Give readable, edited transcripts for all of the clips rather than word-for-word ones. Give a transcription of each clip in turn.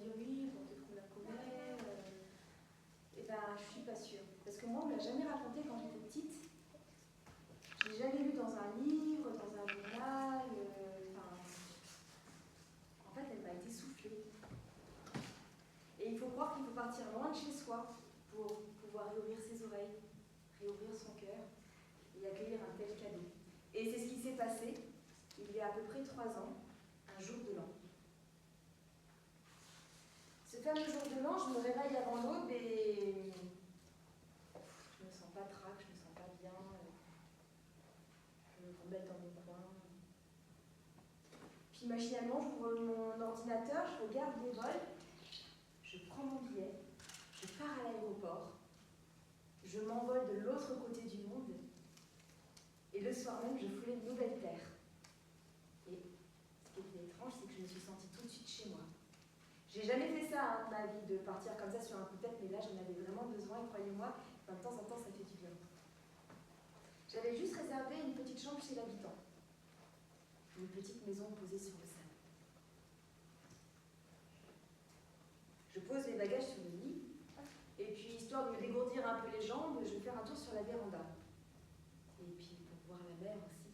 dire oui, bon, peut-être qu'on la connaît. Eh ben, je suis pas sûre. Parce que moi, on ne l'a jamais raconté quand j'étais petite. Je l'ai jamais lu dans un livre, dans un journal. En fait, elle m'a été soufflée. Et il faut croire qu'il faut partir loin de chez soi pour pouvoir réouvrir ses oreilles, réouvrir son cœur et accueillir un tel cadeau. Et c'est ce qui s'est passé il y a à peu près 3 ans, un jour de l'an. Ce fameux jour de l'an, je me réveille avant l'aube et je me sens pas trac, je me sens pas bien, je me remets dans mon coin. Puis machinalement, j'ouvre mon ordinateur, je regarde les vols, je prends mon billet, je pars à l'aéroport, je m'envole de l'autre côté du monde et le soir même, je foulais une nouvelle terre. Et ce qui était étrange, c'est que je me suis sentie tout de suite chez moi. J'ai jamais fait ça, ma vie, de partir comme ça sur un coup de tête, mais là, j'en avais vraiment besoin, et croyez-moi, de temps en temps, ça fait du bien. J'avais juste réservé une petite chambre chez l'habitant. Une petite maison posée sur le sable. Je pose mes bagages sur le lit, et puis, histoire de me dégourdir un peu les jambes, je vais faire un tour sur la véranda. Et puis, pour voir la mer aussi,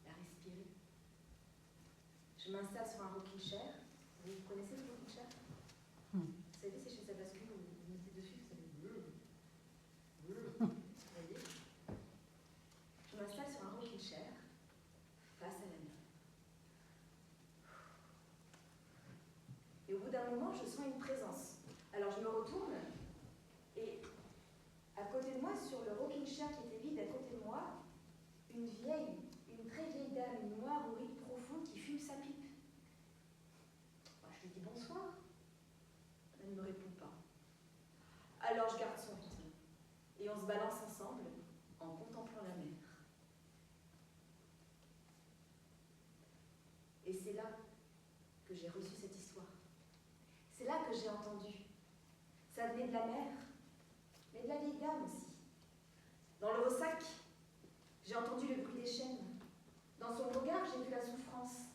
la respirer. Je m'installe sur un rocking chair. Vous connaissez le rocking chair? Vous savez, c'est chez sa bascule où vous mettez dessus, vous savez. Vous voyez? Je m'installe sur un rocking chair, face à la mer. Et au bout d'un moment, je sens une présence. Alors je me retourne, et à côté de moi, sur le rocking chair qui était vide, à côté de moi, une très vieille dame, une noire au rides profond qui fume sa pipe. Moi, je lui dis bonsoir. Elle ne me répond pas. Alors je garde son rythme, et on se balance ensemble en contemplant la mer. Et c'est là que j'ai reçu cette histoire. C'est là que j'ai entendu. Ça venait de la mer, mais de la vieille dame aussi. Dans le ressac, j'ai entendu le bruit des chaînes. Dans son regard, j'ai vu la souffrance.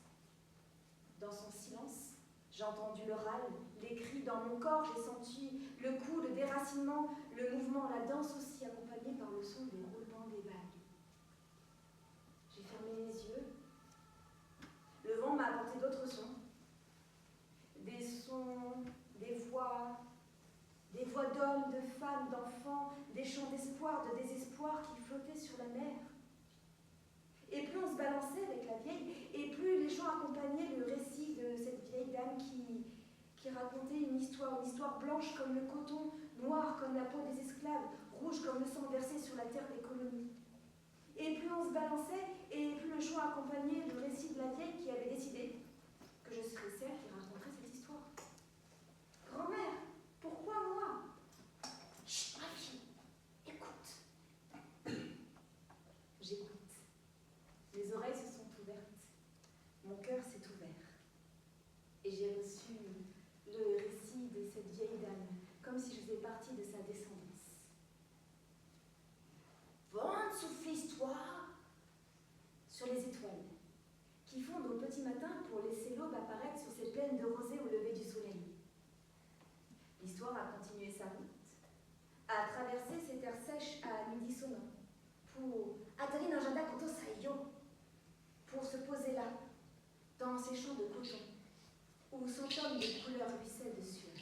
Dans son silence, j'ai entendu le râle, les cris. Dans mon corps, j'ai senti le coup, le déracinement, le mouvement, la danse aussi, accompagnée par le son des roulements des vagues. J'ai fermé les yeux. Le vent m'a apporté d'autres sons. Des sons, des voix d'hommes, de femmes, d'enfants, des chants d'espoir, de désespoir qui flottaient sur la mer. Et plus on se balançait avec la vieille, et plus les chants accompagnaient le récit de cette vieille dame qui racontait une histoire blanche comme le coton, noire comme la peau des esclaves, rouge comme le sang versé sur la terre des colonies. Et plus on se balançait, et plus le chant accompagnait le récit de la vieille qui avait décidé que je serais celle qui raconterait cette histoire. Grand-mère, pourquoi moi? Chut, ma fille, écoute. J'écoute. Mes oreilles se sont ouvertes. Mon cœur s'est ouvert. Et j'ai reçu le récit de cette vieille dame, comme si je faisais partie de sa descendance. Vent souffle l'histoire sur les étoiles, qui fondent au petit matin pour laisser l'aube apparaître sur ces plaines de rosée au lever du soleil. L'histoire a continué sa route, a traversé ces terres sèches à midi sonnant, pour atterrir dans Jada Koto Saïyo, pour se poser là, dans ces champs de coton, où s'entament les couleurs ruisselles de sueur.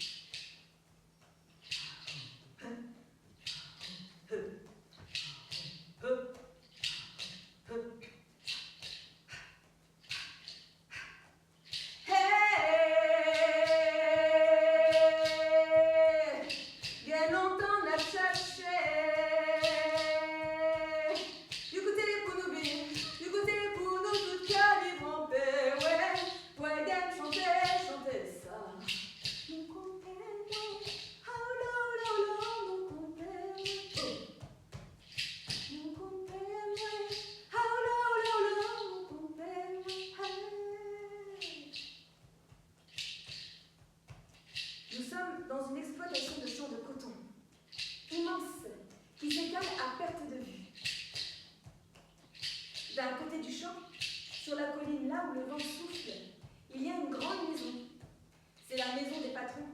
C'est la la maison des patrons,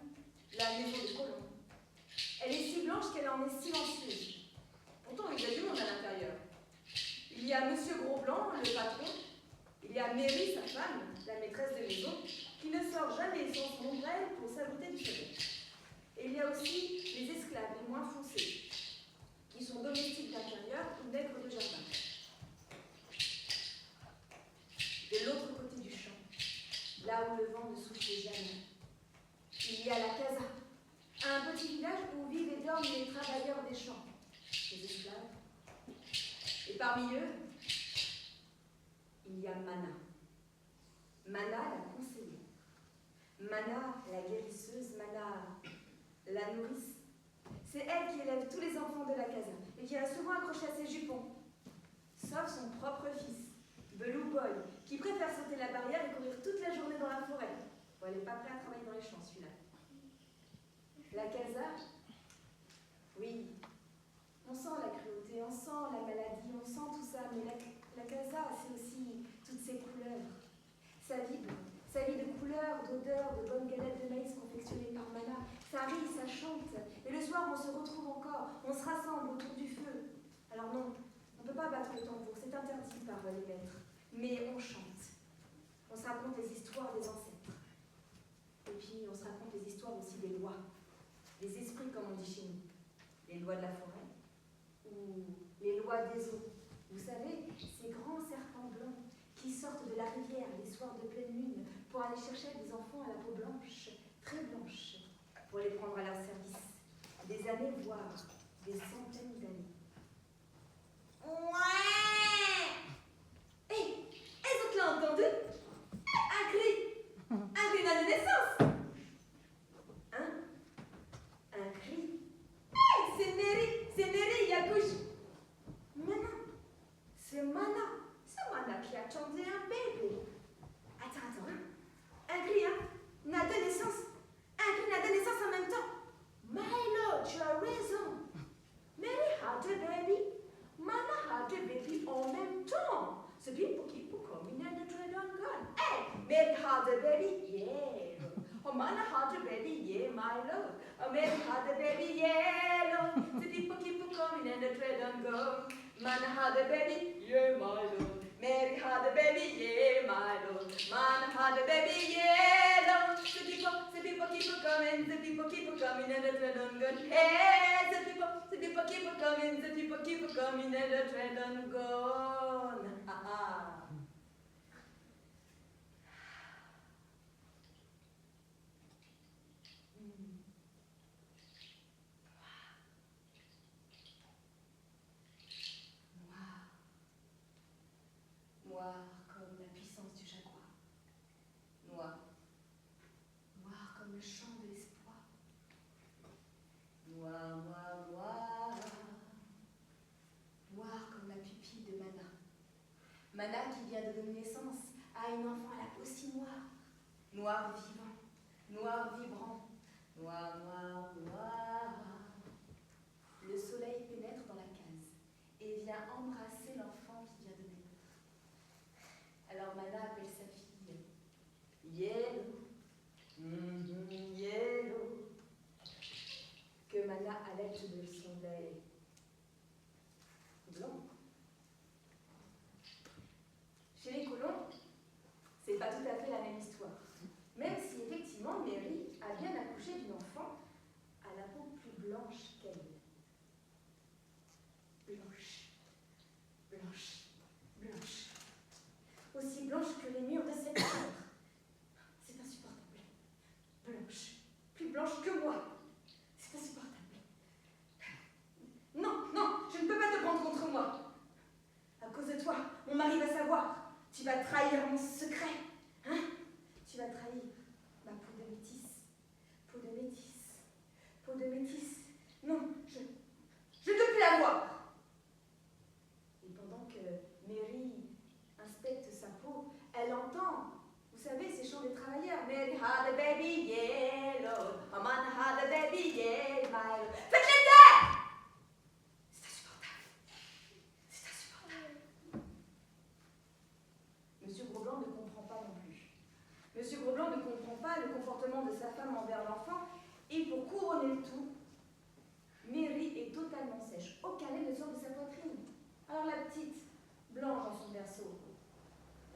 la maison des colons. Elle est si blanche qu'elle en est silencieuse. Pourtant, il y a du monde à l'intérieur. Il y a Monsieur Gros-Blanc, le patron. Il y a Mary, sa femme, la maîtresse de maison, qui ne sort jamais sans son ombrelle pour s'abriter du soleil. Et il y a aussi les esclaves les moins foncés, qui sont domestiques d'intérieur ou nègres de jardin. De l'autre côté du champ, là où le vent ne souffle jamais, il y a la casa, un petit village où vivent et dorment les travailleurs des champs, les esclaves. Et parmi eux, il y a Mana. Mana, la conseillère. Mana, la guérisseuse. Mana, la nourrice. C'est elle qui élève tous les enfants de la casa et qui reste souvent accrochée à ses jupons. Sauf son propre fils, Belou Boy, qui préfère sauter la barrière et courir toute la journée dans la forêt. Bon, elle n'est pas prête à travailler dans les champs, celui-là. La casa, oui, on sent la cruauté, on sent la maladie, on sent tout ça, mais la casa, c'est aussi toutes ces couleurs. Sa vie de couleurs, d'odeurs, de bonnes galettes de maïs confectionnées par Mana. Ça rit, ça chante, et le soir on se retrouve encore, on se rassemble autour du feu. Alors non, on ne peut pas battre le tambour, c'est interdit par les maîtres, mais on chante. On se raconte les histoires des ancêtres. Et puis on se raconte les histoires aussi des lois, des esprits comme on dit chez nous. Les lois de la forêt, ou les lois des eaux. Vous savez, ces grands serpents blancs qui sortent de la rivière les soirs de pleine lune pour aller chercher des enfants à la peau blanche, très blanche, pour les prendre à leur service. Des années, voire des centaines d'années. Ouais! Hé! Est-ce que tu l'as entendu? Un cri de naissance! Hein? Un cri? Hé! C'est Mary, Yakouche! Mais non, c'est Mana qui a chanté un bébé. Attends, hein? Un cri, hein? N'a de naissance. Un cri n'a de naissance en même temps. My Lord, tu as raison. Mary had a baby. Mana had a baby en même temps. C'est bien pour qui pour combiner de trade on gun. Hey, Mary had a baby, yeah. Oh, Mana had a baby, yeah, my Lord. Oh, Mary had a baby, yeah, Lord. C'est bien pour qui pour combiner de trade on gun. Mana had a baby, yeah, my Lord. Mary had a baby, yeah, my Lord. Man had a baby, yeah, Lord. The people keep coming, the people keep coming, and the tread on gun. Hey, the people keep coming, the people keep coming, and the tread on gun. Ah ah. Noir comme la puissance du jaguar. Noir comme le chant de l'espoir. Noir comme la pupille de Mana. Mana qui vient de donner naissance à une enfant à la peau si noire. Noir vivant, noir vibrant, noir. Le soleil pénètre dans la case et vient embrasser l'enfant qui vient de naître. Alors Mana appelle sa fille Yellow, Yellow, que Mana allait de son lait blanc. Chez les colons, c'est pas tout à fait la même histoire. Même si effectivement Mary a bien accouché d'une enfant à la peau plus blanche qu'elle. Blanche. Aussi blanche que les murs de cette chambre. C'est insupportable. Blanche. Plus blanche que moi. C'est insupportable. Non, je ne peux pas te prendre contre moi. À cause de toi, mon mari va savoir. Tu vas trahir mon secret. Hein? Tu vas trahir ma peau de métisse. Non, pour couronner le tout, Mary est totalement sèche. Aucun lait ne sort de sa poitrine. Alors la petite, blanche dans son berceau,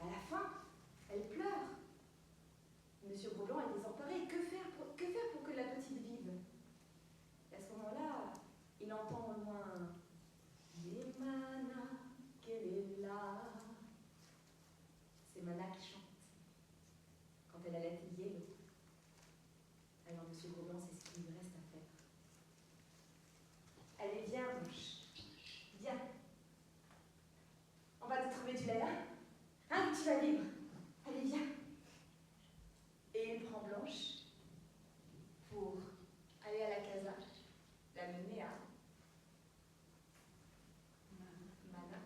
à la fin, elle pleure. Monsieur Gros-Blanc est désemparé. Que faire pour que la petite vive? Et à ce moment-là, il entend au loin les manas, qu'elle est là. C'est Mana qui chante quand elle a la tête yellow. Alors Monsieur Gros-Blanc, c'est ce qu'il lui reste à faire. Allez, viens, Blanche. Viens. On va te trouver du lait là. Hein, tu vas vivre. Allez, viens. Et il prend Blanche pour aller à la casa, la mener à Mana.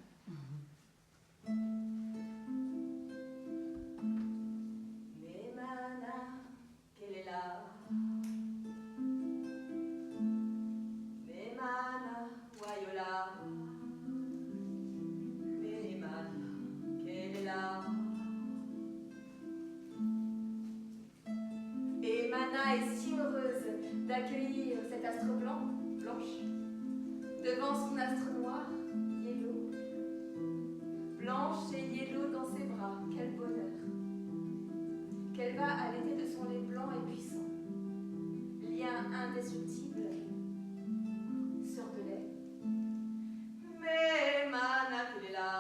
Mais Mana, qu'elle est là. Mais Mana, Wayola. Mais Mana, qu'elle est là. Et Mana est si heureuse d'accueillir cet astre blanche, devant son astre noir, Yellow. Blanche et Yellow dans ses bras, quel bonheur. Qu'elle va allaiter de son lait blanc et puissant. Lien indéstructible, sœur de lait. Mais Mana, qu'elle est là.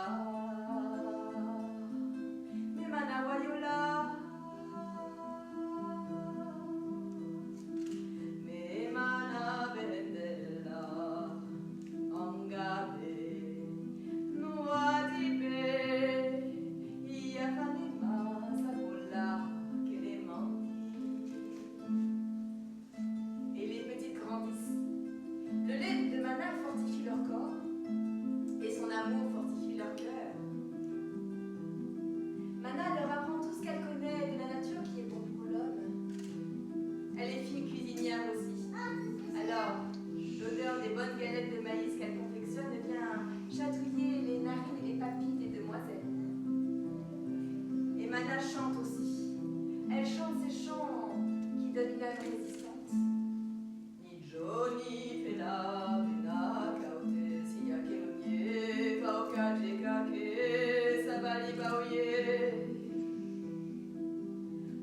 Mais Mana, Wayola. Chante aussi. Elle chante ces chants qui donnent une âme résistante. Ni Johnny fait la pena kaote si akelonie pauka jekake sabali baoye.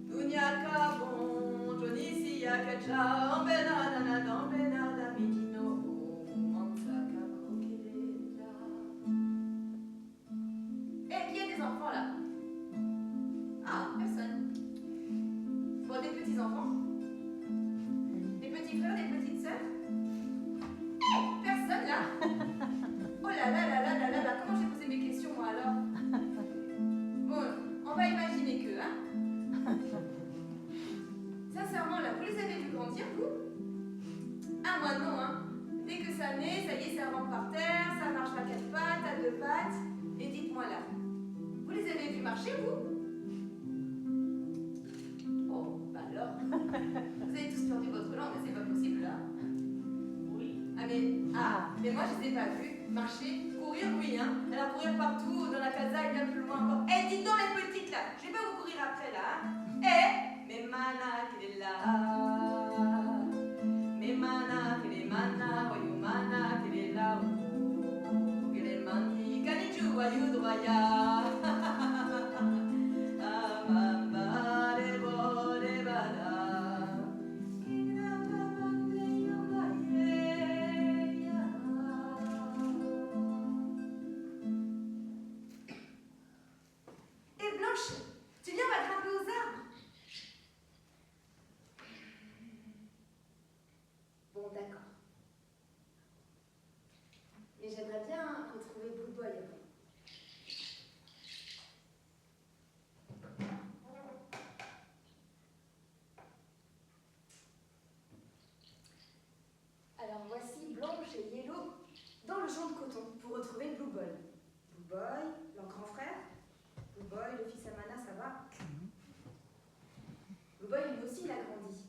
Dunya kabon Johnny si akacha ambena nana dambena da midino mansaka kokelela. Eh, qui a des enfants là? Ah, personne. Bon, des petits-enfants? Des petits frères, des petites sœurs? Hé, personne là? Oh là là là là là là là, comment j'ai posé mes questions moi alors? Bon, on va imaginer que, hein? Sincèrement là, vous les avez vus grandir, vous? Ah, moi non, hein. Dès que ça naît, ça y est, ça rentre par terre, ça marche à 4 pattes, à 2 pattes. Et dites-moi là, vous les avez vus marcher, vous? Vous avez tous perdu votre langue, mais c'est pas possible là. Oui. Mais moi je les ai pas vus marcher, courir, oui, hein. Alors courir partout, dans la casa et bien plus loin encore. Eh, dites donc les petites là, je vais pas vous courir après là, hein. Eh, mais Mana qu'elle est là. Mais Mana qu'elle est Mana, voyou Mana qu'elle est là. Oh, qu'elle est mani, kaniju, voyou droya. Tu viens, on va grimper aux arbres. Bon, d'accord. Mais j'aimerais bien retrouver Blue Boy après. Alors voici Blanche et Yellow dans le champ de coton pour retrouver Blue Boy. Blue Boy, leur grand frère. Blue Boy, le fils à Mana, ça va? Blue Boy, lui aussi, il a grandi.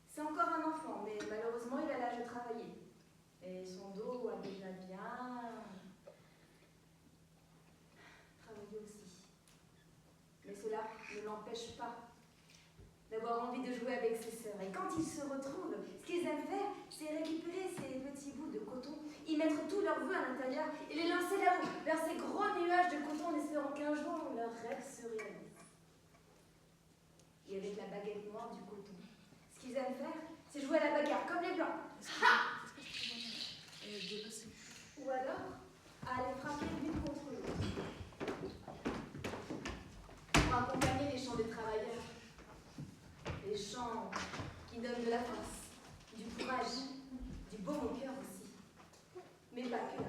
C'est encore un enfant, mais malheureusement, il a l'âge de travailler. Et son dos a déjà bien travaillé aussi. Mais cela ne l'empêche pas d'avoir envie de jouer avec ses sœurs. Et quand ils se retrouvent, ce qu'ils aiment mettre tous leurs vœux à l'intérieur et les lancer là-haut, vers ces gros nuages de coton en espérant qu'un jour leur rêve se réalise. Et avec la baguette noire du coton, ce qu'ils aiment faire, c'est jouer à la bagarre comme les blancs. Ha! Ou alors, à aller frapper l'une contre l'autre. Pour accompagner les chants des travailleurs. Les chants qui donnent de la force, du courage, du baume au cœur aussi. Mais pas que là.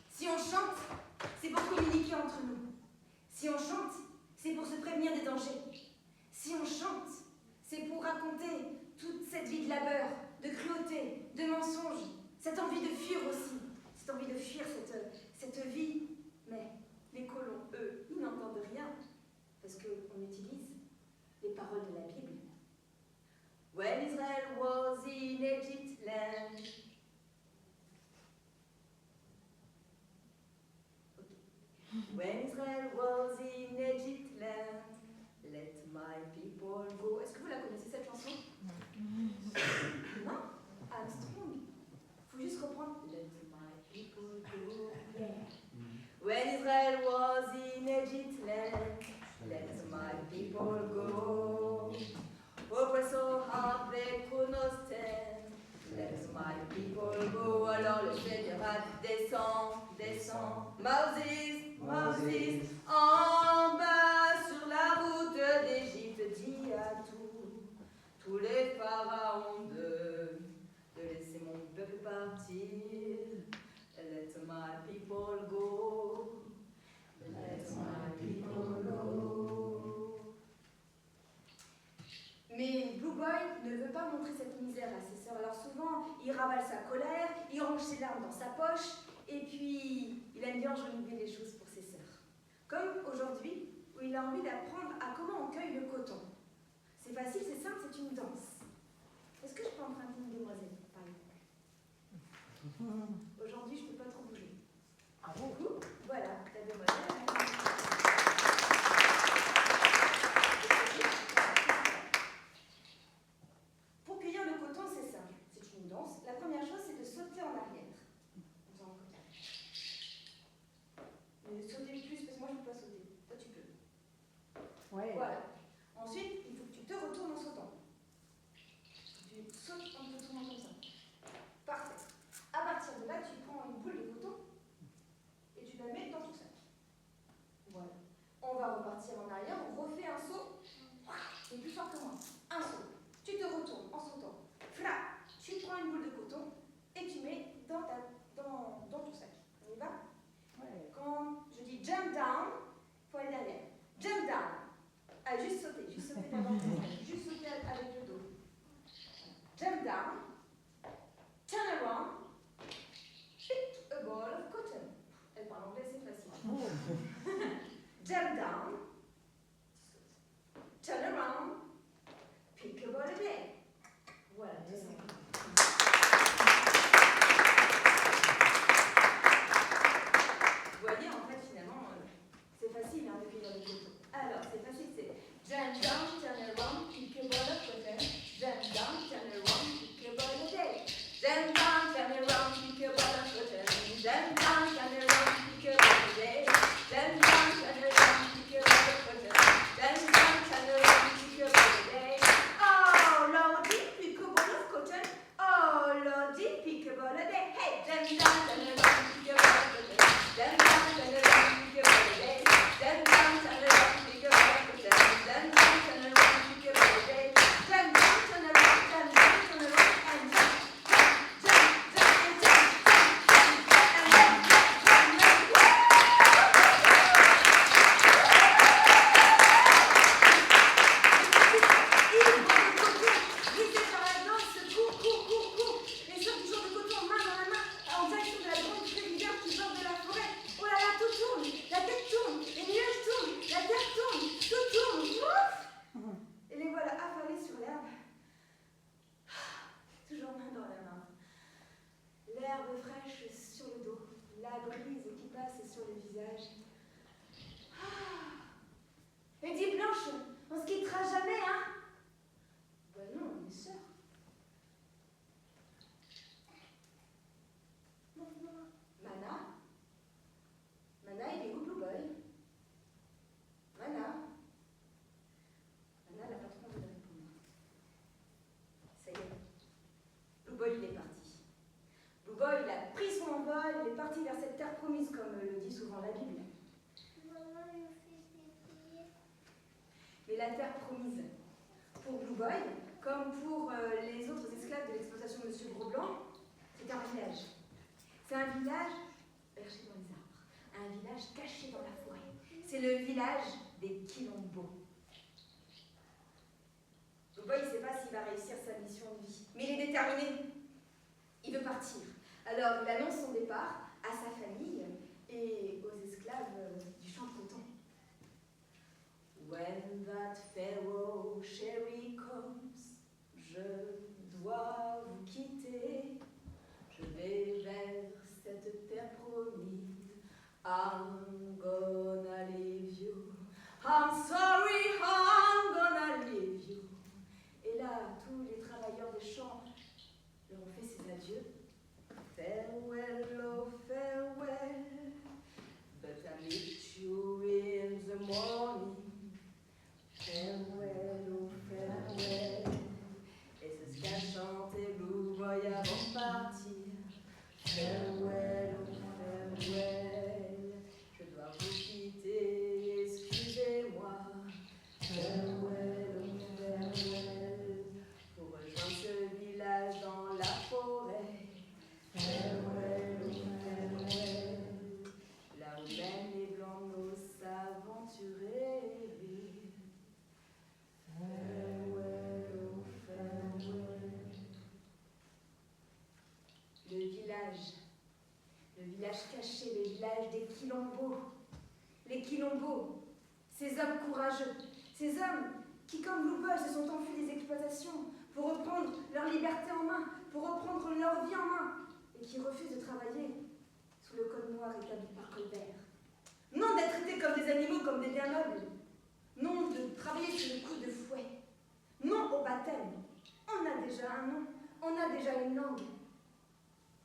Si on chante, c'est pour communiquer entre nous. Si on chante, c'est pour se prévenir des dangers. Si on chante, c'est pour raconter toute cette vie de labeur, de cruauté, de mensonge, cette envie de fuir aussi, cette envie de fuir cette vie. Mais les colons, eux, ils n'entendent rien, parce qu'on utilise les paroles de la Bible. When Israel was in Egypt land. Okay. When Israel was in Egypt land, let my people go. Est-ce que vous la connaissez cette chanson? Non? Armstrong. Faut juste reprendre. Let my people go. Yeah. When Israel was in Egypt land, let my people go. Oppressed so hard they could not stand. Let my people go. Alors le Seigneur descend. Moses, en bas sur la route d'Égypte, dit à tous les pharaons de laisser mon peuple partir. Let my people go. Let my people go. Mais Blue Boy ne veut pas montrer cette misère à ses sœurs. Alors souvent, il ravale sa colère, il range ses larmes dans sa poche, et puis il aime bien enjoliver les choses pour ses sœurs. Comme aujourd'hui, où il a envie d'apprendre à comment on cueille le coton. C'est facile, c'est simple, c'est une danse. Est-ce que je peux emprunter une demoiselle, par exemple? Aujourd'hui, je ne peux pas trop bouger. Ah bon? Voilà, la demoiselle. Pour cueillir le coton, c'est simple. C'est une danse. La première chose, c'est de sauter en arrière. Mais sauter plus, parce que moi, je ne peux pas sauter. Toi, tu peux. Ouais. Voilà. Ensuite, il faut que tu te retournes en sautant. Tu sautes en te tournant comme ça. Parfait. À partir de là, tu prends une boule de coton et tu la mets dans ton sac. Voilà. On va repartir en arrière, on refait un saut. Et plus fort que moi. Un saut. Tu te retournes en sautant. Fla, tu prends une boule de coton et tu mets dans ton sac. On y va? Ouais. Quand je dis jump down, il faut aller derrière. Jump down. Ah, juste sauter d'abord. Juste sauter avec le dos. Jump down. la terre promise. Pour Blue Boy, comme pour les autres esclaves de l'exploitation de M. Gros-Blanc, c'est un village. C'est un village perché dans les arbres, un village caché dans la forêt. C'est le village des Quilombos. Blue Boy, il ne sait pas s'il va réussir sa mission de vie, mais il est déterminé. Il veut partir. Alors, il annonce son départ à sa famille et aux esclaves du champ de coton. When that Pharaoh Sherry comes, je dois vous quitter. Je vais vers cette terre promise. I'm gonna leave you. I'm sorry, I'm gonna leave you. Et là, tous les travailleurs des champs leur ont fait ses adieux. Farewell, oh farewell, but I meet you in the morning. Farewell, oh farewell. Et c'est ce qu'a chanté Blue Boy avant de partir. Farewell, oh farewell. Je dois vous quitter, excusez-moi. Farewell, oh farewell. Pour rejoindre ce village dans la forêt. Farewell, oh farewell. Là où même les blancs n'osent s'aventurer. Farewell, oh farewell. Le village caché, le village des Quilombos. Les Quilombos, ces hommes courageux, ces hommes qui, comme Blue Boy, se sont enfuis des exploitations pour reprendre leur liberté en main, pour reprendre leur vie en main, et qui refusent de travailler sous le code noir établi par Colbert. Non d'être traités comme des animaux, comme des biens nobles. Non de travailler sous le coup de fouet. Non au baptême. On a déjà un nom, on a déjà une langue.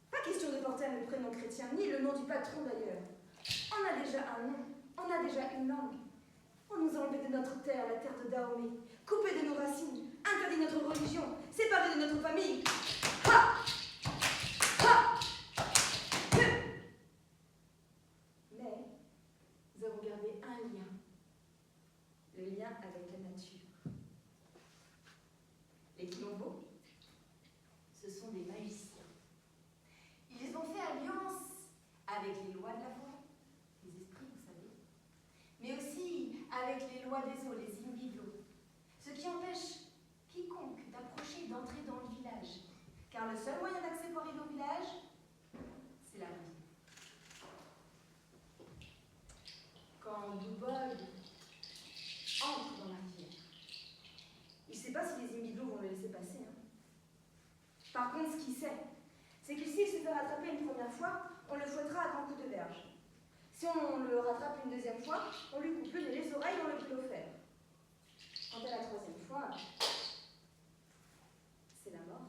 Pas question de porter un prénom chrétien, ni le nom du patron d'ailleurs. On a déjà un nom, on a déjà une langue. On nous a enlevés de notre terre, la terre de Dahomey, coupés de nos racines, interdit notre religion, séparés de notre famille. Ha! Ha! Mais nous avons gardé un lien, le lien avec la nature. Les Quilombos, ce sont des magiciens. Ils ont fait alliance avec les lois de la forêt, les esprits, vous savez, mais aussi avec les lois des eaux, les imbiblos, ce qui empêche quiconque d'approcher et d'entrer dans le village, car le seul moyen d'accès pour arriver au village, c'est la rivière. Quand Blue Boy entre dans la rivière, il ne sait pas si les imbiblos vont le laisser passer. Par contre, ce qu'il sait, c'est que s'il se fait rattraper une première fois, on le fouettera à grands coups de verge. Si on le rattrape une deuxième fois, on lui coupe les oreilles dans le brûle au fer. Quant à la troisième fois, c'est la mort.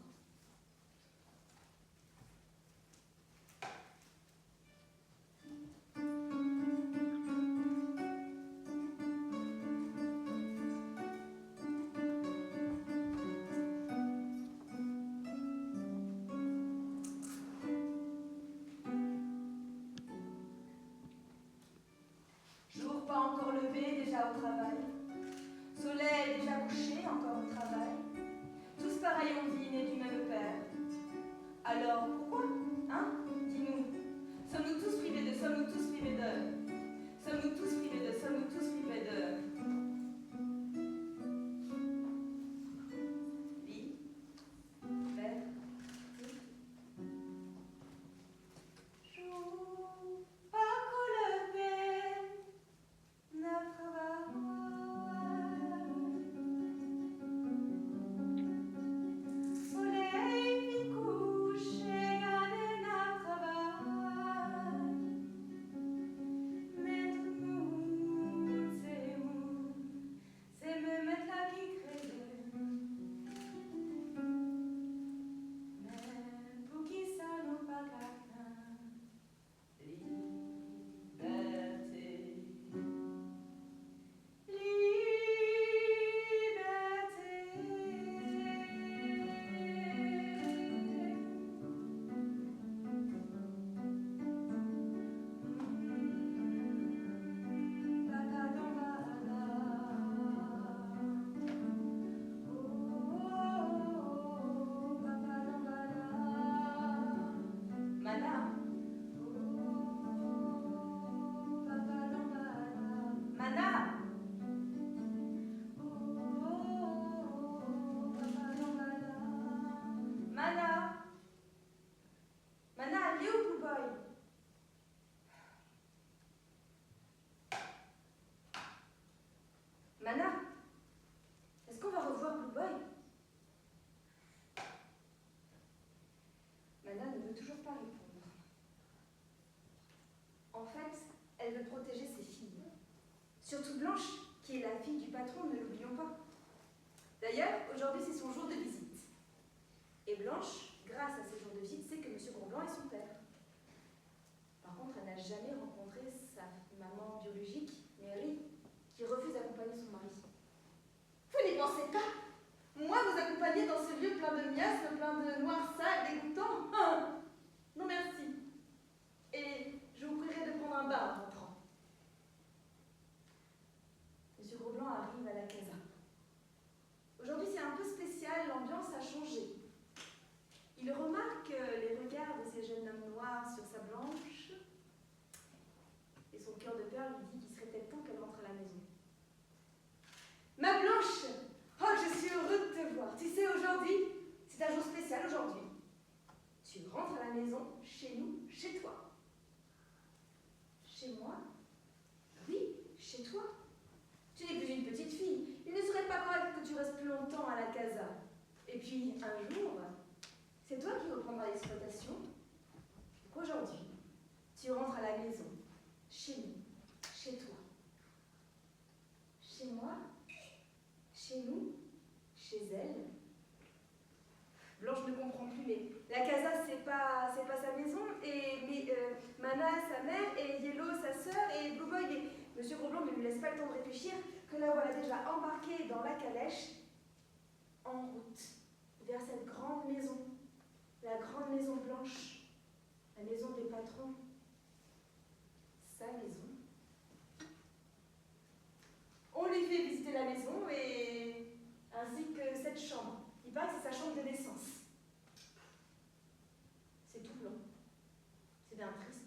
Au travail. Soleil déjà couché, encore au travail. Tous pareils on dit, nés du même père. Alors pourquoi, hein? Dis-nous. Sommes-nous tous privés de, sommes-nous tous privés de? Sommes-nous tous privés de, sommes-nous tous privés de? Vie, père, jour, pas lever, n'a Mana! Mana, elle est où, Blue Boy? Mana, est-ce qu'on va revoir Blue Boy? Mana ne veut toujours pas répondre. En fait, elle veut protéger ses filles. Surtout Blanche, qui est la fille du patron, ne l'oublions pas. D'ailleurs, aujourd'hui, c'est son jour de visite. Et Blanche, grâce à ces jours de visite, sait que M. Gros-Blanc est son père. Par contre, elle n'a jamais rencontré sa maman biologique, Mary, qui refuse d'accompagner son mari. Vous n'y pensez pas? Moi, vous accompagner dans ce lieu plein de miasmes, plein de noirs sales, dégoûtants? Non, merci. Et je vous prierai de prendre un bain en rentrant. M. Gros-Blanc arrive à la casa. Aujourd'hui, c'est un peu spécial, l'ambiance a changé. Il remarque les regards de ces jeunes hommes noirs sur sa Blanche, et son cœur de perle lui dit qu'il serait peut-être temps qu'elle rentre à la maison. Ma Blanche! Oh, je suis heureux de te voir. Tu sais, aujourd'hui, c'est un jour spécial aujourd'hui. Tu rentres à la maison, chez nous, chez toi. Chez moi? Oui, chez toi. Tu n'es plus une petite fille. Il ne serait pas correct que tu restes plus longtemps à la casa. Et puis, un jour, c'est toi qui reprendras l'exploitation. Aujourd'hui, tu rentres à la maison, chez nous, chez toi. Chez moi? Chez nous? Chez elle? Blanche ne comprend plus, mais la casa, c'est pas sa maison, mais Mana, sa mère, et Yellow, sa sœur, et Blue Boy, et Monsieur Gros-Blanc ne lui laisse pas le temps de réfléchir, que la voilà déjà embarquée dans la calèche, en route, vers cette grande maison, la grande maison blanche, la maison des patrons, sa maison. On lui fait visiter la maison, ainsi que cette chambre. Il paraît que c'est sa chambre de naissance. C'est tout blanc. C'est bien triste.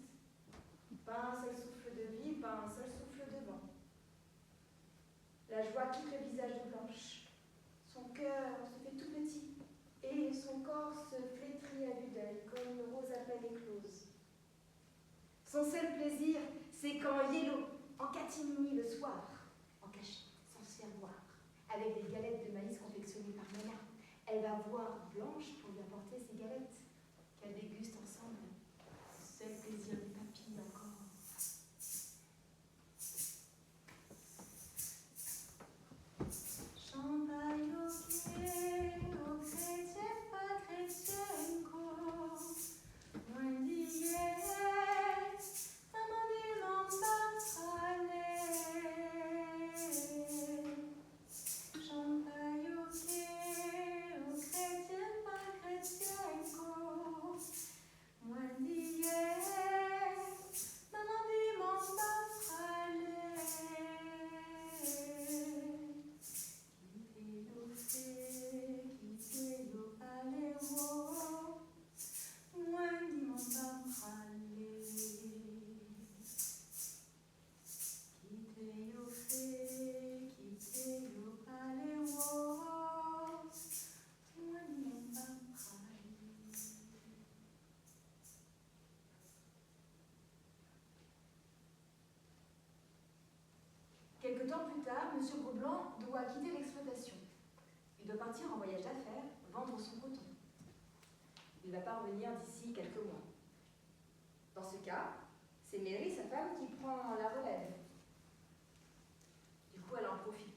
Pas un seul souffle de vie, pas un seul souffle de vent. La joie quitte le visage de Blanche. Son cœur se fait tout petit et son corps se flétrit à vue d'elle comme une rose à peine éclose. Son seul plaisir, c'est quand Yellow, en catimini le soir, en cachette, sans se faire voir, avec des galettes de maïs confectionnées par Mana, elle va voir Blanche pour lui apporter ses galettes, qu'elle déguste ensemble. Seul plaisir des papilles encore. Champagne au pied, au chrétien, pas chrétienco, moins d'hier, maman du l'embarras. Champagne au pied, au chrétien, pas chrétienco, moins d'hier, maman du l'embarras. Quelque temps plus tard, M. Gros-Blanc doit quitter l'exploitation. Il doit partir en voyage d'affaires, vendre son coton. Il ne va pas revenir d'ici quelques mois. Dans ce cas, c'est Mary, sa femme, qui prend la relève. Du coup, elle en profite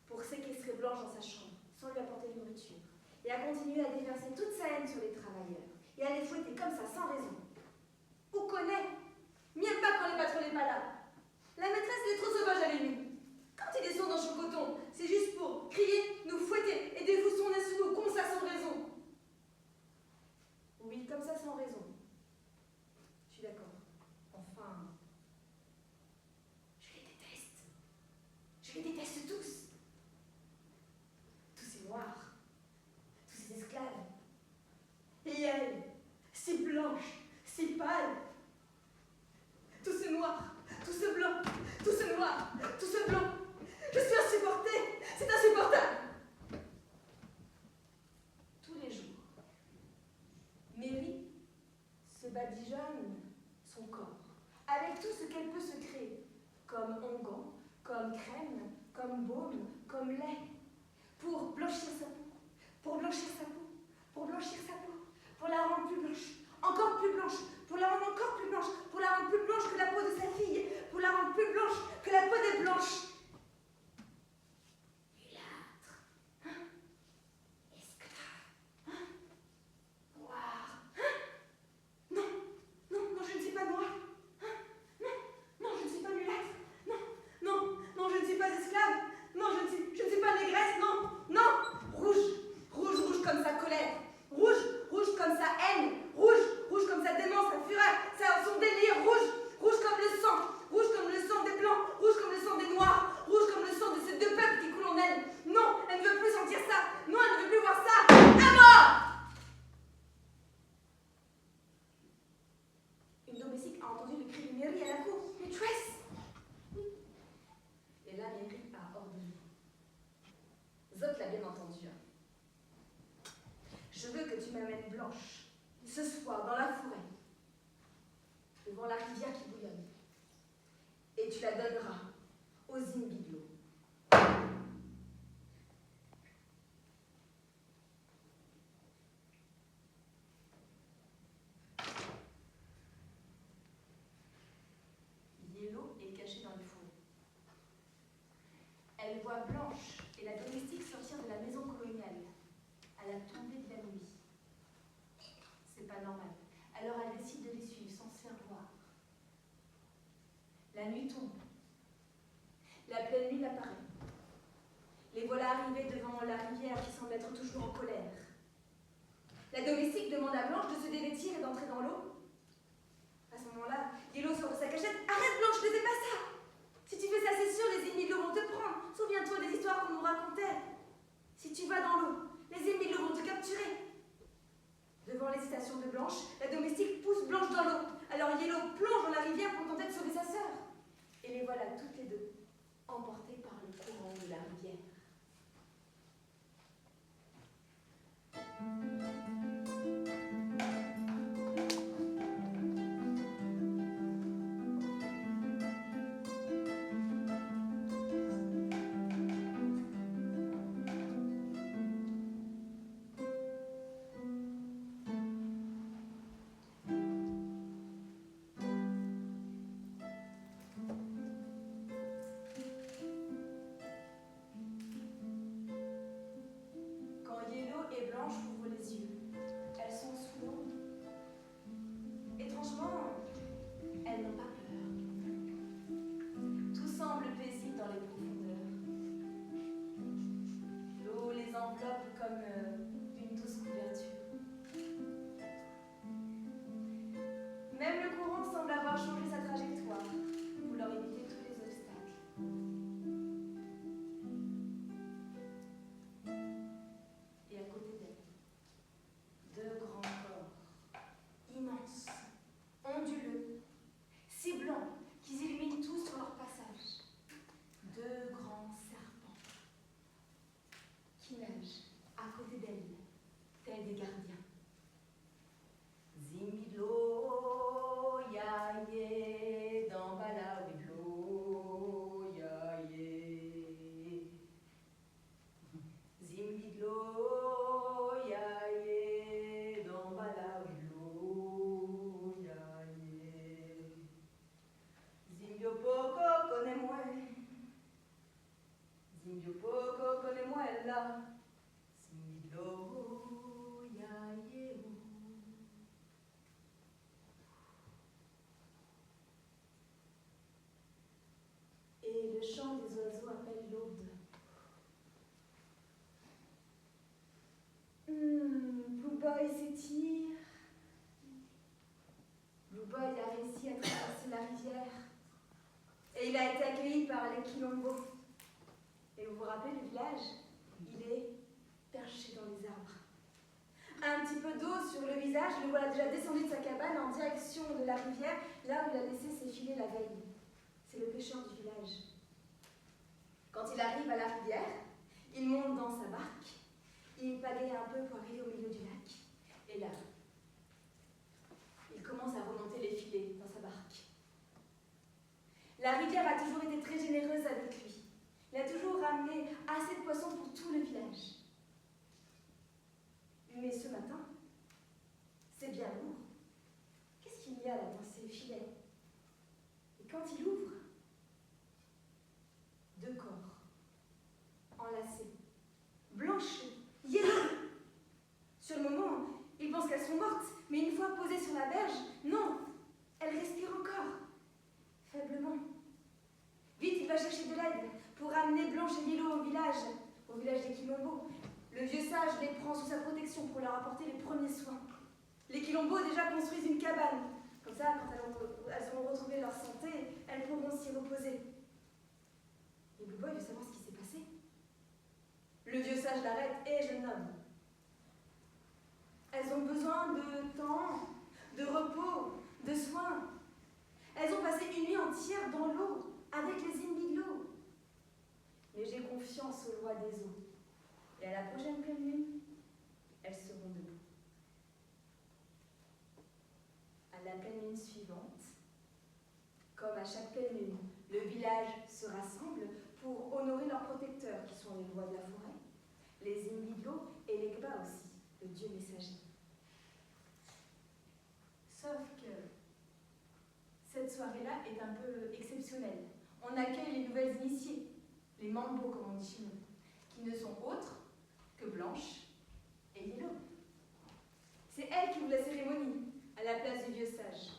pour séquestrer Blanche dans sa chambre, sans lui apporter de nourriture, et à continuer à déverser toute sa haine sur les travailleurs, et à les fouetter comme ça, sans raison. Ou connaît, mieux pas quand les patrons n'est pas là. La maîtresse elle est trop sauvage avec nous. Quand il descend dans son coton, c'est juste pour crier, nous fouetter et défousser sous nous comme ça sans raison. Oui, comme ça sans raison. Je suis d'accord. Enfin, je les déteste. Je les déteste tous. Tous ces noirs, tous ces esclaves. Et elle, si blanche, si pâle. Tout ce noir, tout ce blanc, tout ce noir, tout ce blanc. Je suis insupportée, c'est insupportable. Tous les additionne son corps avec tout ce qu'elle peut se créer, comme onguent, comme crème, comme baume, comme lait, pour blanchir sa peau, pour blanchir sa peau, pour blanchir sa peau, pour la rendre plus blanche, encore plus blanche, pour la rendre encore plus blanche, pour la rendre plus blanche que la peau de sa fille, pour la rendre plus blanche que la peau des blanches. Ce soir, dans la forêt, devant la rivière qui bouillonne, et tu la donneras aux Zimbiglo. Yellow est cachée dans les fourrés. Elle voit Blanche et la domestique sortir de la maison coloniale à la tombée de la nuit. C'est pas normal. Alors elle décide de les suivre sans se faire voir. La nuit tombe. La pleine lune apparaît. Les voilà arrivés devant la rivière qui semble être toujours en colère. La domestique demande à Blanche de se dévêtir et d'entrer dans l'eau. À ce moment-là, Yellow sort de sa cachette. Arrête Blanche, ne fais pas ça! Si tu fais ça, c'est sûr, les Zimbiglo vont te prendre. Souviens-toi des histoires qu'on nous racontait. Si tu vas dans l'eau, les Zimbiglo vont te capturer. Devant l'hésitation de Blanche, la domestique pousse Blanche dans l'eau. Alors Yellow plonge dans la rivière pour tenter de sauver sa sœur. Et les voilà toutes les deux, emportées par le courant de la rivière. Blanche ouvre les yeux. Elles sont sous l'eau. Étrangement, elles n'ont pas peur. Tout semble paisible dans les profondeurs. L'eau les enveloppe comme une douce couverture. Même le courant semble avoir changé sa trajectoire pour leur éviter tous les obstacles. Et à côté d'elle, deux grands corps, immenses, onduleux, si blancs qu'ils illuminent tout sur leur passage. Deux grands serpents qui nagent à côté d'elle, tels des gardiens. Zimbiglo, ya ye, dans Balawiglo, ya ye. Zimbiglo, ya ye, dans Balawiglo, ya ye. Zimbio poco connais-moi, Zimbio poco connais-moi là. Zimbiglo, ya ye. Et le chant des oiseaux appelle l'aube. Blue Boy s'étire. Blue Boy a réussi à traverser la rivière. Et il a été accueilli par les Quilombo. Et vous vous rappelez le village? Il est perché dans les arbres. Un petit peu d'eau sur le visage, le voilà déjà descendu de sa cabane en direction de la rivière, là où il a laissé ses filets la veille. C'est le pêcheur du village. Quand il arrive à la rivière, il monte dans sa barque, il pagaie un peu pour arriver au milieu du lac. Et là, il commence à remonter c'est bien lourd. Qu'est-ce qu'il y a là dans ces filets? Et quand il ouvre, 2 corps, enlacés, blanches, yellow. Sur le moment, il pense qu'elles sont mortes, mais une fois posées sur la berge, non, elles respirent encore, faiblement. Vite, il va chercher de l'aide pour amener Blanche et Yellow au village des Quilombos. Le vieux sage les prend sous sa protection pour leur apporter les premiers soins. Les Quilombos déjà construisent une cabane. Comme ça, quand elles auront retrouvé leur santé, elles pourront s'y reposer. Et Blue Boy veut savoir ce qui s'est passé. Le vieux sage l'arrête. Hé, jeune homme, elles ont besoin de temps, de repos, de soins. Elles ont passé une nuit entière dans l'eau avec les Imbiglo. Mais j'ai confiance au roi des eaux. Et à la prochaine pleine lune, elles seront debout. À la pleine lune suivante, comme à chaque pleine lune, le village se rassemble pour honorer leurs protecteurs, qui sont les lois de la forêt, les Imbiglo et l'Egba aussi, le dieu messager. Sauf que cette soirée-là est un peu exceptionnelle. On accueille les nouvelles initiées, les Mambo comme on dit chez nous, qui ne sont autres que Blanche et Yellow. C'est elles qui ouvrent la cérémonie, à la place du vieux sage.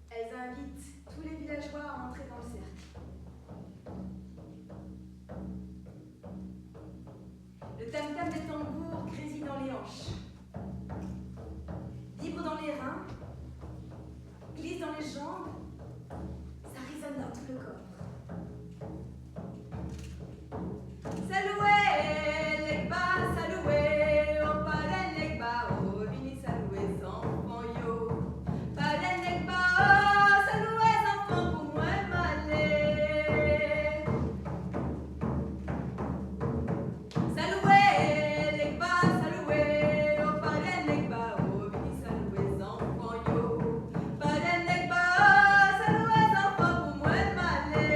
Elles invitent tous les villageois à entrer dans le cercle. Le tam-tam des tambours grésille dans les hanches, vibre dans les reins, glisse dans les jambes, ça résonne dans tout le corps. Saloué, l'Egba, saloué, oh palen l'Egba, oh vini saloué, enfant yo. Palen l'Egba, oh saloué, enfant pour moi malé. Saloué, l'Egba, saloué, oh palen l'Egba, oh vini saloué, enfant yo. Palen l'Egba, oh saloué, enfant pour moi malé.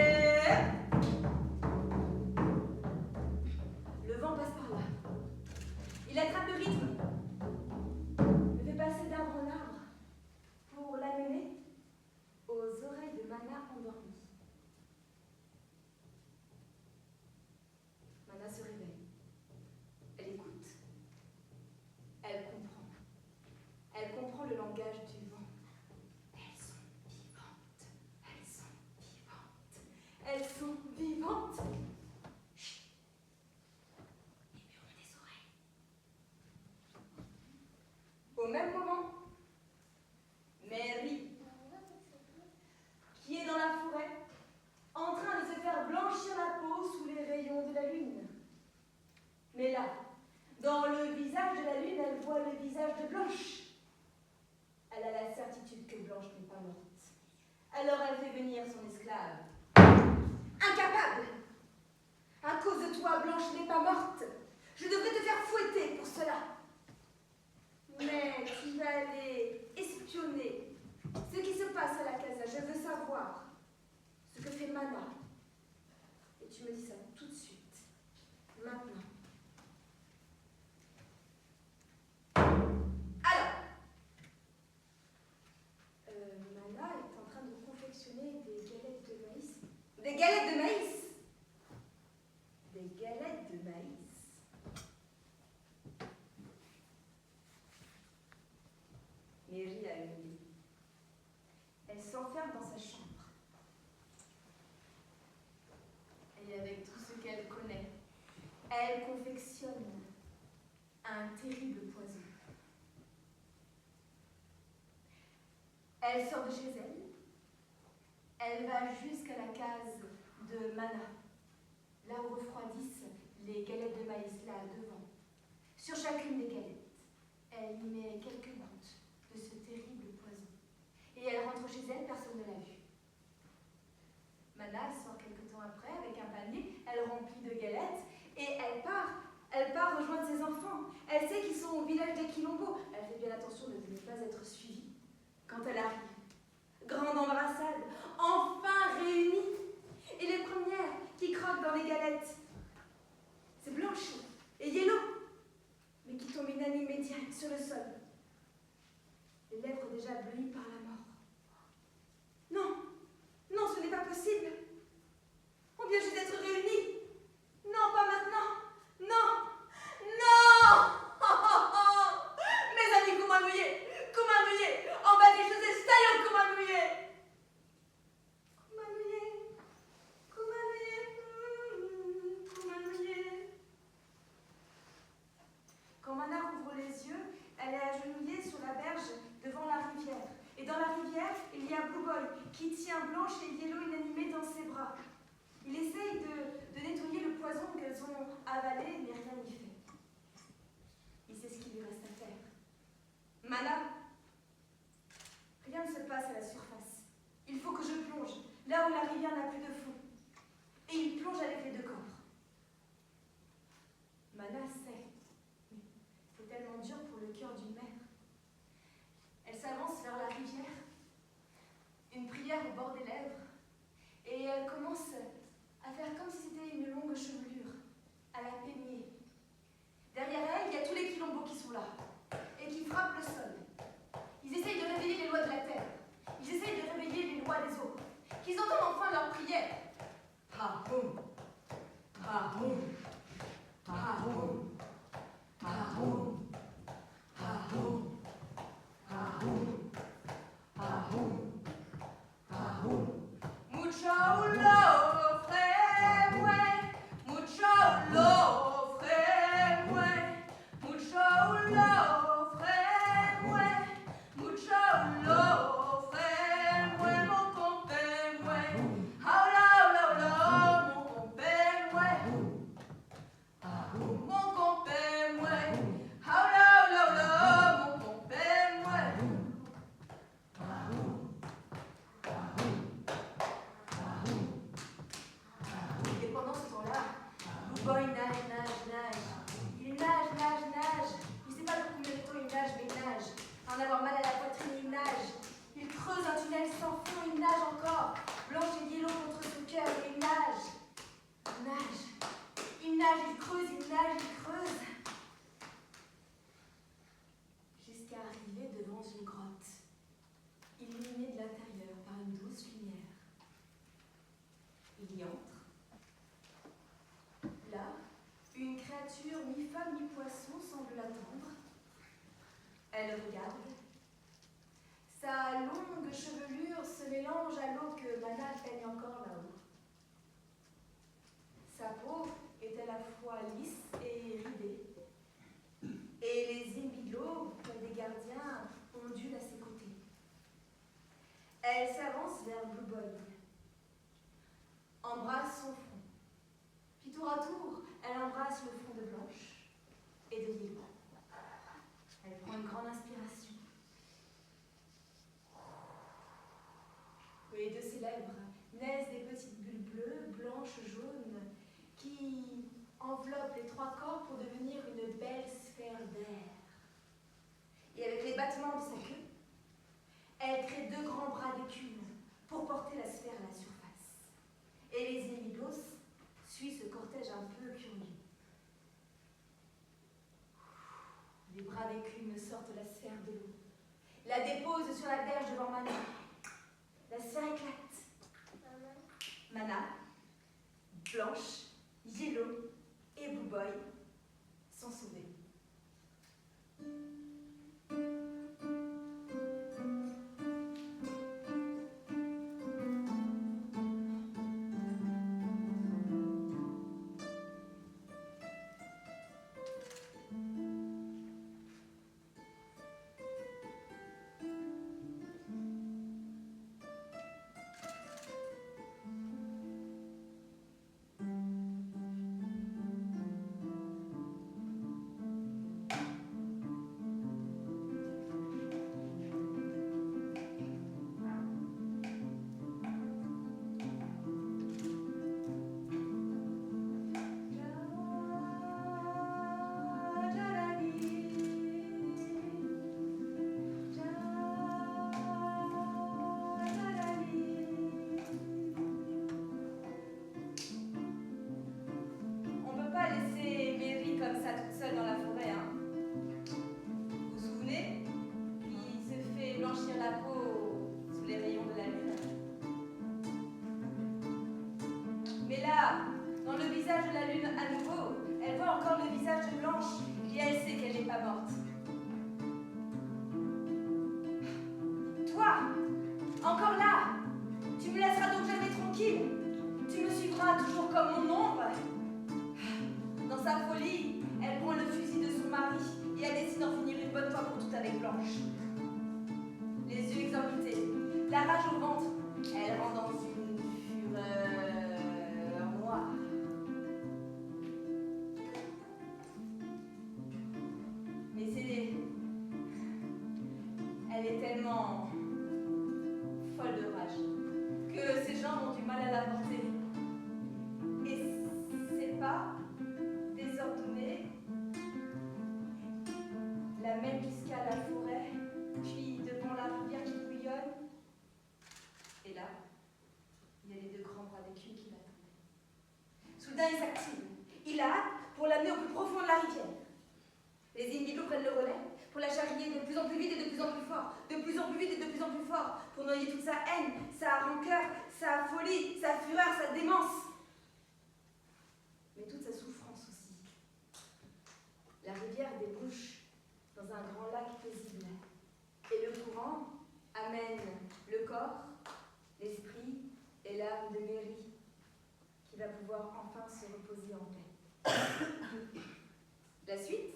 Le vent passe par là. Il attrape le rythme, le fait passer d'arbre en arbre pour l'amener aux oreilles de Mana endormie. Mana se réveille. Elle écoute. Elle comprend. Elle comprend le langage du vent. Elles sont vivantes. Elles sont vivantes. Elles sont vivantes. Au même moment, Mary, qui est dans la forêt, en train de se faire blanchir la peau sous les rayons de la lune. Mais là, dans le visage de la lune, elle voit le visage de Blanche. Elle a la certitude que Blanche n'est pas morte. Alors elle fait venir son esclave. Incapable! À cause de toi, Blanche n'est pas morte. Je devrais te faire fouetter pour cela. Mais tu vas aller espionner ce qui se passe à la casa. Je veux savoir ce que fait Mana. Et tu me dis ça tout de suite, maintenant. Alors, Mana est en train de confectionner des galettes de maïs. Des galettes de maïs? Des galettes de maïs. Mary a une idée. Elle s'enferme dans sa chambre. Et avec tout ce qu'elle connaît, elle confectionne un terrible poison. Elle sort de chez elle. Elle va jusqu'à la case de Mana, là où refroidissent les galettes de maïs, là devant. Sur chacune des galettes, elle y met quelques gouttes de ce terrible poison. Et elle rentre chez elle, personne ne l'a vue. Mana sort quelque temps après avec un panier, elle remplit de galettes et elle part rejoindre ses enfants. Elle sait qu'ils sont au village des Quilombos. Elle fait bien attention de ne pas être suivie. Quand elle arrive, grande embrassade, enfin réunie. Et les premières qui croquent dans les galettes, c'est Blanche et Yellow, mais qui tombent inanimées direct sur le sol, les lèvres déjà bleuies par la mort. Non, non, ce n'est pas possible. On vient juste d'être réunis. Non, pas maintenant. Non, non. Mes amis, comment mouiller, en bas des choses saillantes, comment mouiller. Quand Mana rouvre les yeux, elle est agenouillée sur la berge devant la rivière. Et dans la rivière, il y a Blue Boy qui tient Blanche et Yellow inanimés dans ses bras. Il essaye de nettoyer le poison qu'elles ont avalé, mais rien n'y fait. Il sait ce qu'il lui reste à faire. Mana, rien ne se passe à la surface. Il faut que je plonge, là où la rivière n'a plus de fond. Et il plonge avec les deux corps. Mana sait. C'est tellement dur pour le cœur d'une mère. Elle s'avance vers la rivière, une prière au bord des lèvres, et elle commence à faire comme si c'était une longue chevelure, à la peigner. Derrière elle, il y a tous les quilombos qui sont là, et qui frappent le sol. Ils essayent de réveiller les lois de la terre. Ils essayent de réveiller les lois des eaux. Qu'ils entendent enfin leur prière. Pahoum, pahoum, pahoum, pahoum, pahoum, pahoum, pahoum, pahoum. Mucho lo fremue, mucho lo fremue, mucho lo fremue, mucho lo fremue, mon compemue. Haula, mon compemue. Mon compemue. Haula, mon compemue. Et pendant ce temps-là, Blue Boy nage. Il nage. Il ne sait pas depuis combien de temps il nage, mais il nage. En avoir mal à la poitrine, il nage. Il creuse un tunnel sans fond, il nage encore. Blanche et Yellow contre son cœur, et il nage. Il creuse. Jusqu'à arriver devant une grotte, illuminée de l'intérieur par une douce lumière. Il y entre. Là, une créature mi-femme, mi-poisson semble l'attendre. Elle le regarde. Sa longue chevelure se mélange à l'eau que Mana peigne encore là-haut. Sa peau est à la fois lisse et ridée. Et les imbiglots, comme des gardiens, ondulent à ses côtés. Elle s'avance vers Blue Boy. Embrasse son front. Puis tour à tour, elle embrasse le front de Blanche et de Yellow. Elle prend une grande inspiration. Et de ses lèvres naissent des petites bulles bleues, blanches, jaunes, qui enveloppent les trois corps pour devenir une belle sphère d'air. Et avec les battements de sa queue, elle crée deux grands bras d'écume pour porter la sphère à la surface. Et les Imiglos suivent ce cortège un peu curieux. Les bras d'écume sortent de la sphère de l'eau, la déposent sur la berge devant Mana. La sphère éclate. Mana, Blanche, Yellow et Blue Boy sont sauvés. blanchir la peau sous les rayons de la lune. Mais là, dans le visage de la lune à nouveau, elle voit encore le visage de Blanche et elle sait qu'elle n'est pas morte. Toi, encore là, tu me laisseras donc jamais tranquille. Tu me suivras toujours comme mon ombre. Dans sa folie, elle prend le fusil de son mari et elle décide d'en finir une bonne fois pour toutes avec Blanche. Les yeux exorbités, la rage au ventre, elle rentre dans une fureur noire. Mais elle est tellement folle de rage que ses jambes ont du mal à la porter. Et ses pas désordonnés la mènent jusqu'à la forêt, puis devant la rivière qui bouillonne. Et là, il y a les deux grands bras d'écume qui l'attendent. Soudain, il s'active. Il a hâte pour l'amener au plus profond de la rivière. Les Ingilos prennent le relais pour la charrier de plus en plus vite et de plus en plus fort, de plus en plus vite et de plus en plus fort, pour noyer toute sa haine, sa rancœur, sa folie, sa fureur, sa démence. Mais toute sa souffrance aussi. La rivière débouche dans un grand lac paisible, et le courant amène le corps, l'esprit et l'âme de Mary, qui va pouvoir enfin se reposer en paix. La suite,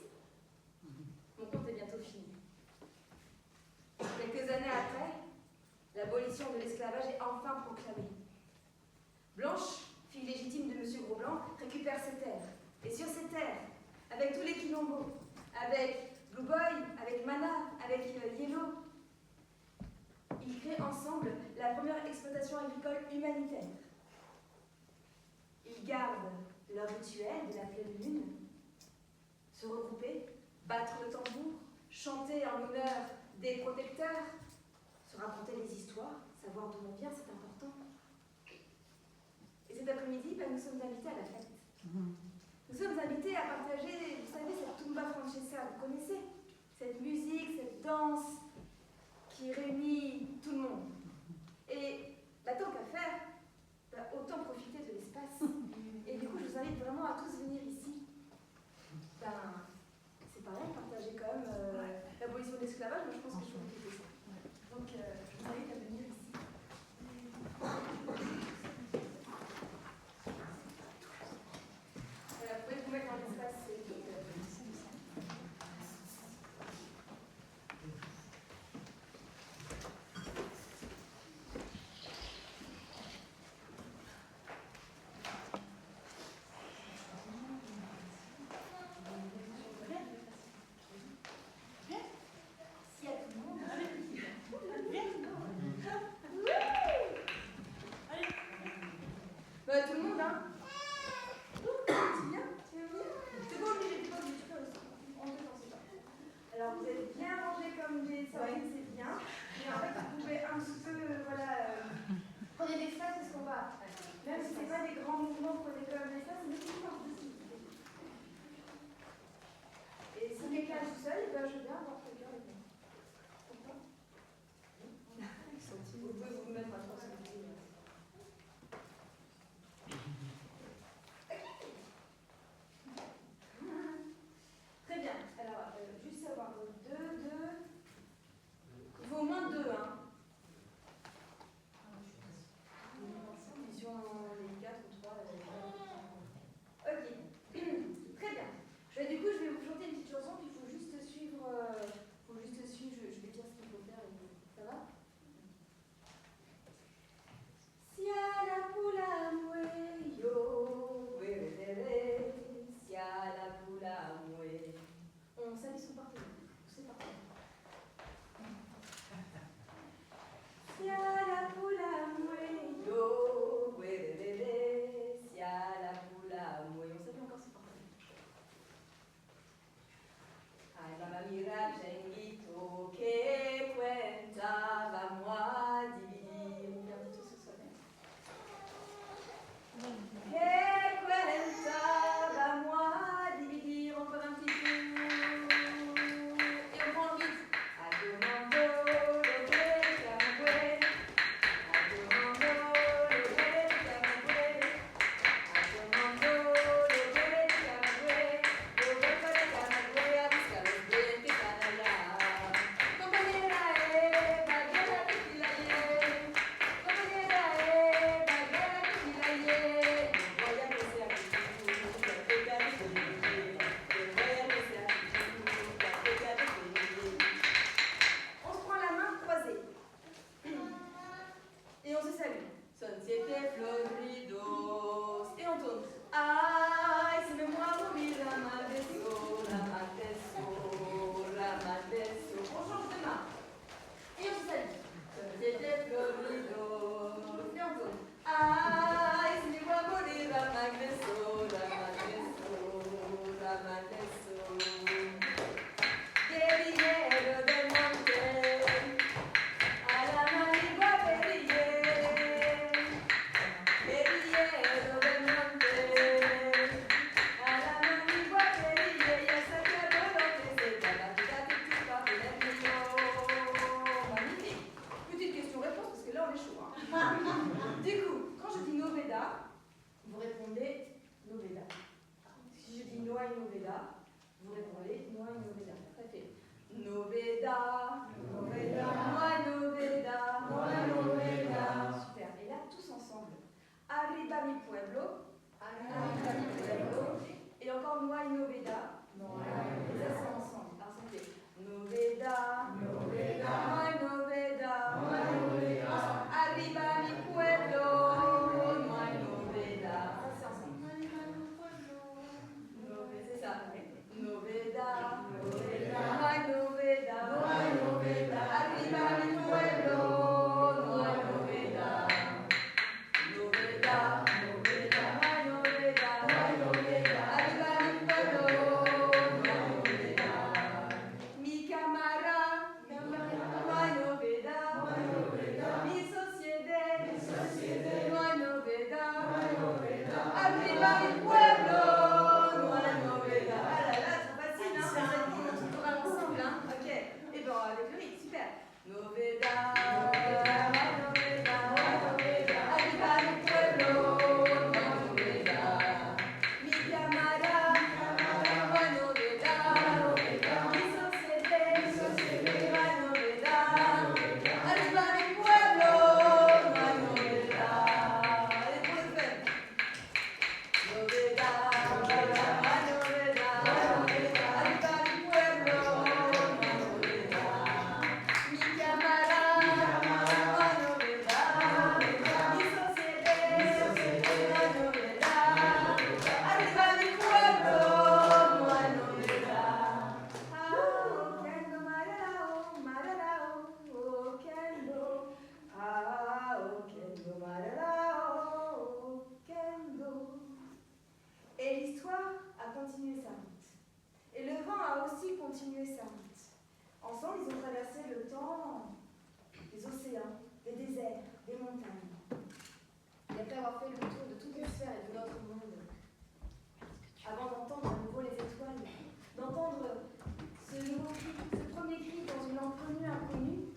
mon conte est bientôt fini. Quelques années après, l'abolition de l'esclavage est enfin proclamée. Blanche, fille légitime de M. Gros-Blanc, récupère ses terres. Et sur ces terres, avec tous les quilombos, avec Blue Boy, avec Mana, avec Yellow, ils créent ensemble la première exploitation agricole humanitaire. Ils gardent leur rituel de la pleine lune, se regrouper, battre le tambour, chanter en l'honneur des protecteurs, se raconter les histoires, savoir d'où on vient, c'est important. Et cet après-midi, nous sommes invités à la fête. Nous sommes invités à partager, vous savez, cette tumba francesa, vous connaissez? Cette musique, cette danse qui réunit tout le monde. Et tant qu'à faire, autant profiter de l'espace. Et du coup, je vous invite vraiment à tous venir ici. C'est pareil, partager quand même l'abolition de l'esclavage, mais je pense que je peux profiter ça. Donc, je vous invite à venir ici. Vous pouvez vous mettre dans l'espace. Tout le monde, hein? Tu viens? Tu veux venir? Tu peux obliger, tu peux aussi. On te sent pas. Alors, vous êtes bien rangés comme des sardines, c'est bien. Mais en fait, vous pouvez un petit peu, prenez l'espace parce qu'on va, même si ce n'est pas des grands mouvements, prenez quand même l'espace, mais c'est pas possible. Et si quelqu'un est tout seul, je veux bien avoir quelqu'un avec moi. Pourquoi? Vous pouvez vous mettre à 3 secondes. Très bien. Alors, juste savoir deux. Il faut au moins 2, hein. Ils sont les 4 ou 3. Ok. Super. Et là, tous ensemble. Arriba mi pueblo. Et encore Noa y Noveda. Et ça, c'est ensemble. Alors, ça fait Noveda. Noa y Noveda. Ensemble. Arriba mi pueblo. Noa y Noveda. Ça, c'est ensemble. C'est ça. Noveda. Noa y Noveda. Arriba mi pueblo. Et l'histoire a continué sa route. Et le vent a aussi continué sa route. Ensemble, ils ont traversé le temps, des océans, des déserts, des montagnes. Et après avoir fait le tour de toutes les sphères et de notre monde, avant d'entendre à nouveau les étoiles, d'entendre ce nouveau cri, ce premier cri dans une langue connue, inconnue,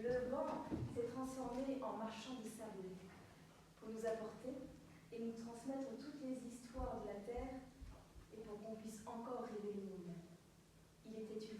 le vent s'est transformé en marchand de sable pour nous apporter et nous transmettre toutes les histoires de la terre et pour qu'on puisse encore rêver le monde. Il était une